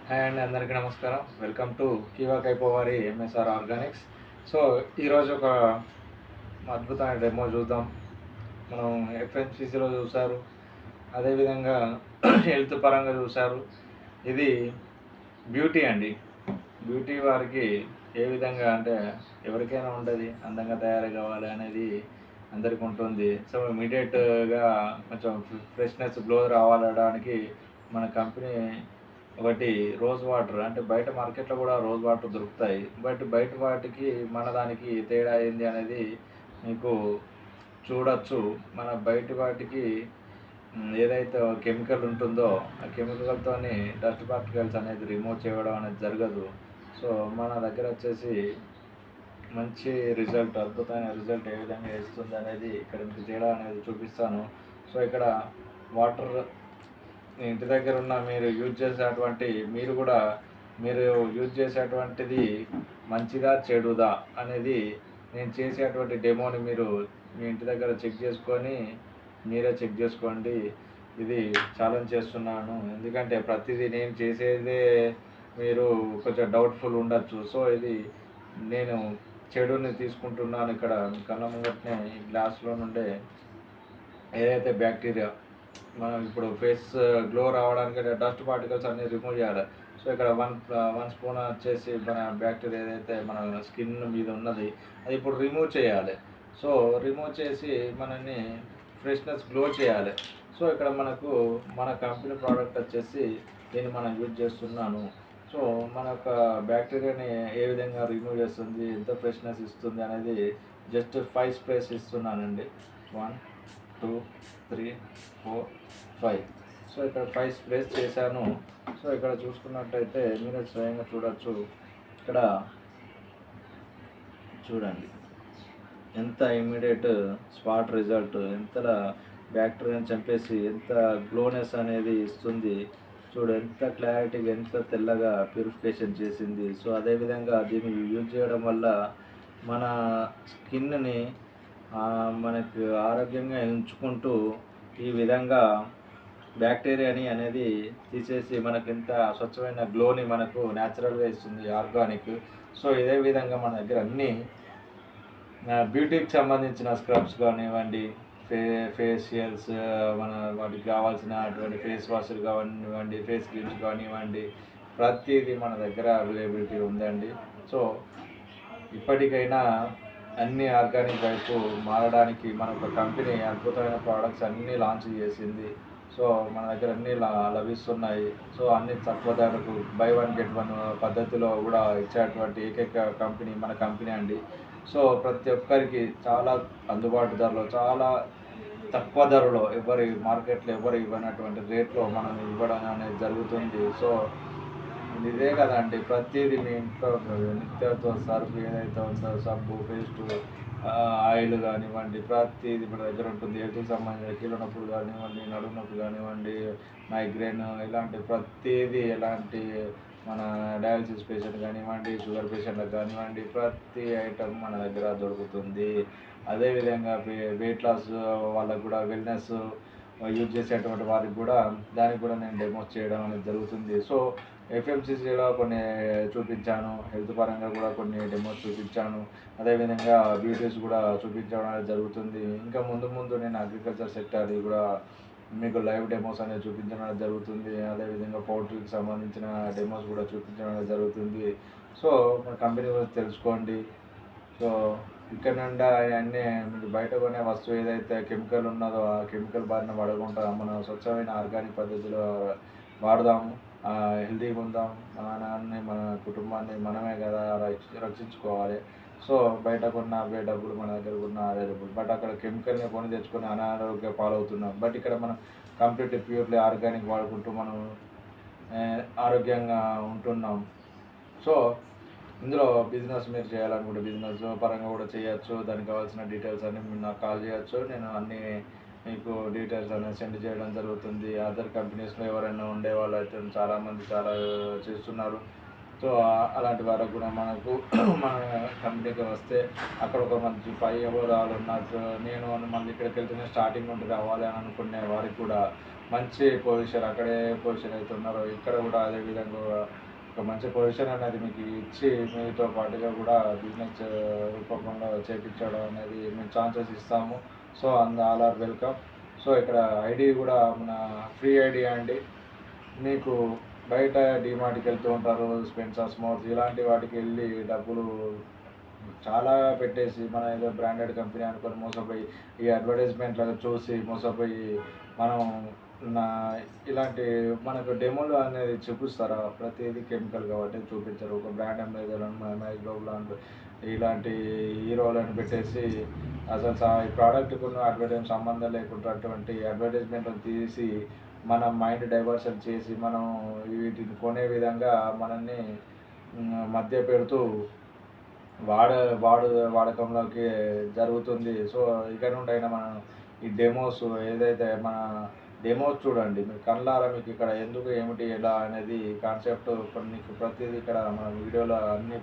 Hi అండి, అందరికీ నమస్కారం. వెల్కమ్ టు కీవా కైపోవారి ఎంఎస్ఆర్ ఆర్గానిక్స్. సో ఈరోజు ఒక అద్భుతమైన డెమో చూద్దాం. మనం ఎఫ్ఎంసీసీలో చూసారు, అదేవిధంగా హెల్త్ పరంగా చూసారు. ఇది బ్యూటీ అండి. బ్యూటీ వారికి ఏ విధంగా అంటే ఎవరికైనా ఉంటుంది, అందంగా తయారు కావాలి అనేది అందరికీ ఉంటుంది. సో ఇమీడియట్గా కొంచెం ఫ్రెష్నెస్ గ్లో రావడానికి మన కంపెనీ ఒకటి రోజ్ వాటర్, అంటే బయట మార్కెట్లో కూడా రోజ్ వాటర్ దొరుకుతాయి, బట్ బయట వాటికి మన దానికి తేడా ఏంది అనేది మీకు చూడొచ్చు. మన బయట వాటికి ఏదైతే కెమికల్ ఉంటుందో ఆ కెమికల్తో డస్ట్ పార్టికల్స్ అనేది రిమూవ్ చేయడం అనేది జరగదు. సో మన దగ్గర వచ్చేసి మంచి రిజల్ట్, అద్భుతమైన రిజల్ట్ ఏ విధంగా ఇస్తుంది అనేది ఇక్కడ మీకు తేడా అనేది చూపిస్తాను. సో ఇక్కడ వాటర్ ఇంటి దగ్గర ఉన్న మీరు యూజ్ చేసేటువంటి మీరు యూజ్ చేసేటువంటిది మంచిదా చెడుదా అనేది నేను చేసేటువంటి డెమోని మీరు మీ ఇంటి దగ్గర చెక్ చేసుకొని మీరే చెక్ చేసుకోండి. ఇది ఛాలెంజ్ చేస్తున్నాను, ఎందుకంటే ప్రతిదీ నేను చేసేదే మీరు కొంచెం డౌట్ఫుల్ ఉండొచ్చు. సో ఇది నేను చెడుని తీసుకుంటున్నాను. ఇక్కడ కళ్ళ ముంగట్నే ఈ గ్లాస్లో నుండే ఏదైతే బ్యాక్టీరియా మనం ఇప్పుడు ఫేస్ గ్లో రావడానికి డస్ట్ పార్టికల్స్ అన్నీ రిమూవ్ చేయాలి. సో ఇక్కడ వన్ స్పూన్ వచ్చేసి మన బ్యాక్టీరియా ఏదైతే మన స్కిన్ మీద ఉన్నది అది ఇప్పుడు రిమూవ్ చేయాలి. సో రిమూవ్ చేసి మనల్ని ఫ్రెష్నెస్ గ్లో చేయాలి. సో ఇక్కడ మన కంపెనీ ప్రోడక్ట్ వచ్చేసి దీన్ని మనం యూజ్ చేస్తున్నాను. సో మన యొక్క బ్యాక్టీరియాని ఏ విధంగా రిమూవ్ చేస్తుంది, ఎంత ఫ్రెష్నెస్ ఇస్తుంది అనేది జస్ట్ 5 స్ప్రేస్ ఇస్తున్నానండి. 1 2 3 4 5. సో ఇక్కడ 5 స్ప్రేస్ చేశాను. సో ఇక్కడ చూసుకున్నట్టయితే మీరు స్వయంగా చూడొచ్చు. ఇక్కడ చూడండి ఎంత ఇమ్మీడియట్ స్పాట్ రిజల్ట్, ఎంత బ్యాక్టీరియాని చంపేసి ఎంత గ్లోనెస్ అనేది ఇస్తుంది. చూడు ఎంత క్లారిటీగా, ఎంత తెల్లగా ప్యూరిఫికేషన్ చేసింది. సో అదేవిధంగా దీన్ని యూజ్ చేయడం వల్ల మన స్కిన్ని మనకు ఆరోగ్యంగా ఉంచుకుంటూ ఈ విధంగా బ్యాక్టీరియాని అనేది తీసేసి మనకు ఇంత స్వచ్ఛమైన గ్లోని మనకు న్యాచురల్గా ఇస్తుంది, ఆర్గానిక్. సో ఇదే విధంగా మన దగ్గర అన్నీ బ్యూటీకి సంబంధించిన స్క్రబ్స్ కానివ్వండి, ఫేషియల్స్, మన వాటికి కావాల్సినటువంటి ఫేస్ వాష్లు కానివ్వండి, ఫేస్ క్రీమ్స్ కానివ్వండి, ప్రతిదీ మన దగ్గర అవైలబిలిటీ ఉందండి. సో ఇప్పటికైనా అన్ని ఆర్గానిక్ వైపు మారడానికి మన ఒక కంపెనీ అద్భుతమైన ప్రోడక్ట్స్ అన్నీ లాంచ్ చేసింది. సో మన దగ్గర అన్నీ లభిస్తున్నాయి. సో అన్ని తక్కువ ధరకు బై 1 get 1 పద్ధతిలో కూడా ఇచ్చేటువంటి ఏకైక కంపెనీ మన కంపెనీ అండి. సో ప్రతి ఒక్కరికి చాలా అందుబాటు ధరలో, చాలా తక్కువ ధరలో, మార్కెట్లో ఎవరు ఇవ్వనటువంటి రేట్లో మనం ఇవ్వడం అనేది జరుగుతుంది. సో ఇదే కదండి, ప్రతిదీ మీ ఇంట్లో నిత్యతో సరుకు ఏదైతే ఉందో సబ్బు, పేస్టు, ఆయిల్ కానివ్వండి, ప్రతిదీ మన దగ్గర ఉంటుంది. హెల్త్కి సంబంధించిన కీళ్ళ నొప్పులు కానివ్వండి, నడుము నొప్పి కానివ్వండి, మైగ్రేన్, ఇలాంటి ప్రతిదీ, ఎలాంటి మన డయాలసిస్ పేషెంట్ కానివ్వండి, షుగర్ పేషెంట్లకు కానివ్వండి, ప్రతి ఐటమ్ మన దగ్గర దొరుకుతుంది. అదేవిధంగా వెయిట్ లాస్ వాళ్ళకు కూడా, వెల్నెస్ యూజ్ చేసేటువంటి వారికి కూడా దానికి కూడా నేను డెమోస్ చేయడం అనేది జరుగుతుంది. సో ఎఫ్ఎంసీసీలో కొన్ని చూపించాను, హెల్త్ పరంగా కూడా కొన్ని డెమోస్ చూపించాను, అదేవిధంగా బ్యూటీస్ కూడా చూపించడం అనేది జరుగుతుంది. ఇంకా ముందు నేను అగ్రికల్చర్ సెక్టర్ కూడా మీకు లైవ్ డెమోస్ అనేది చూపించడం అనేది జరుగుతుంది. అదేవిధంగా పౌల్ట్రీకి సంబంధించిన డెమోస్ కూడా చూపించడం అనేది జరుగుతుంది. సో మన కంపెనీ గురించి తెలుసుకోండి. సో ఇక్కడ నుండి అన్నీ మీకు బయట కొనే వస్తువు ఏదైతే కెమికల్ ఉన్నదో ఆ కెమికల్ బారిన పడకుండా మనం స్వచ్ఛమైన ఆర్గానిక్ పద్ధతిలో వాడదాము, హెల్తీగా ఉందాం. మన నాన్నని, మన కుటుంబాన్ని మనమే కదా రక్షించుకోవాలి. సో బయట కొన్న అవే డబ్బులు, మన దగ్గర ఉన్న అదే డబ్బులు, బట్ అక్కడ కెమికల్ని కొని తెచ్చుకొని అనారోగ్య పాలవుతున్నాం. బట్ ఇక్కడ మనం కంప్లీట్లీ ప్యూర్లీ ఆర్గానిక్ వాడుకుంటూ మనం ఆరోగ్యంగా ఉంటున్నాం. సో ఇందులో బిజినెస్ మీరు చేయాలనుకుంటే బిజినెస్ పరంగా కూడా చేయొచ్చు. దానికి కావాల్సిన డీటెయిల్స్ అన్నీ మీరు నాకు కాల్ చేయొచ్చు. నేను అన్నీ మీకు డీటెయిల్స్ అనేది సెండ్ చేయడం జరుగుతుంది. అదర్ కంపెనీస్లో ఎవరైనా ఉండేవాళ్ళు అయితే చాలామంది చాలా చేస్తున్నారు. సో అలాంటి వారికి కూడా మన కంపెనీకి వస్తే అక్కడ ఒక మంచి పై హోదాలు ఉన్నట్టు, నేను మళ్ళీ ఇక్కడికి వెళ్తేనే స్టార్టింగ్ నుండి రావాలి అని అనుకునే వారికి కూడా మంచి పొజిషన్ అక్కడే పొజిషన్ అయితే ఉన్నారో ఇక్కడ కూడా అదే విధంగా ఒక మంచి పొజిషన్ అనేది మీకు ఇచ్చి మీతో పాటుగా కూడా బిజినెస్ రూపకంలో చేపించడం అనేది మేము ఛాన్సెస్ ఇస్తాము. So all are welcome. So ఇక్కడ ఐడి కూడా మన ఫ్రీ ఐడి అండి. మీకు బయట డీమార్ట్కి వెళ్తూ ఉంటారు, స్పెన్సర్స్ మోర్స్ ఇలాంటి వాటికి వెళ్ళి డబ్బులు చాలా పెట్టేసి మన ఏదో బ్రాండెడ్ కంపెనీ అనుకొని మోసపోయి ఈ అడ్వర్టైజ్మెంట్లను చూసి మోసపోయి మనం నా ఇలాంటి మనకు డెమోలు అనేది చూపిస్తారా? ప్రతిదీ కెమికల్ కాబట్టి చూపించరు. ఒక బ్రాండ్ అంబాసిడర్లను మహేష్ బాబు లాంటి ఇలాంటి హీరోలను పెట్టేసి అసలు ఈ ప్రోడక్ట్కు అడ్వర్టైజ్ సంబంధం లేకుండా అటువంటి అడ్వర్టైజ్మెంట్లను తీసి మన మైండ్ డైవర్షన్ చేసి మనం వీటిని కొనే విధంగా మనల్ని మధ్య పెడుతూ వాడ వాడు వాడకంలోకి జరుగుతుంది. సో ఇక నుండి అయినా మనం ఈ డెమోస్ ఏదైతే మన డెమోస్ చూడండి. మీరు కళ్ళారా మీకు ఇక్కడ ఎందుకు ఏమిటి ఎలా అనేది కాన్సెప్ట్ మీకు ప్రతిదీ ఇక్కడ మన వీడియోలో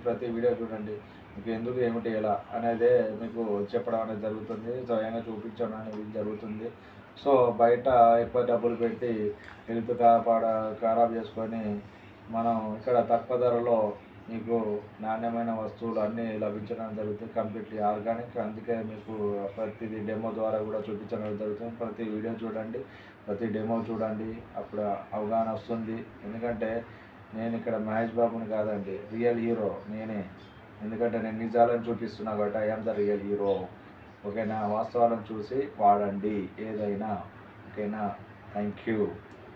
ప్రతి వీడియో చూడండి. మీకు ఎందుకు ఏమిటి ఎలా అనేదే మీకు చెప్పడం అనేది జరుగుతుంది. స్వయంగా చూపించడం అనేది జరుగుతుంది. సో బయట ఎక్కువ డబ్బులు పెట్టి హెల్త్ ఖరాబ్ చేసుకొని మనం ఇక్కడ తక్కువ ధరలో మీకు నాణ్యమైన వస్తువులు అన్నీ లభించడం జరుగుతుంది. Completely organic. అందుకే మీకు ప్రతిదీ డెమో ద్వారా కూడా చూపించడం జరుగుతుంది. ప్రతి వీడియో చూడండి, ప్రతి డెమో చూడండి, అప్పుడు అవగాహన వస్తుంది. ఎందుకంటే నేను ఇక్కడ మహేష్ బాబుని కాదండి, రియల్ హీరో నేనే. ఎందుకంటే నేను నిజాలను చూపిస్తున్నా కాబట్టి ఐఎమ్ ద రియల్ హీరో. ఓకేనా? వాస్తవాలను చూసి వాడండి ఏదైనా. ఓకేనా? Thank you.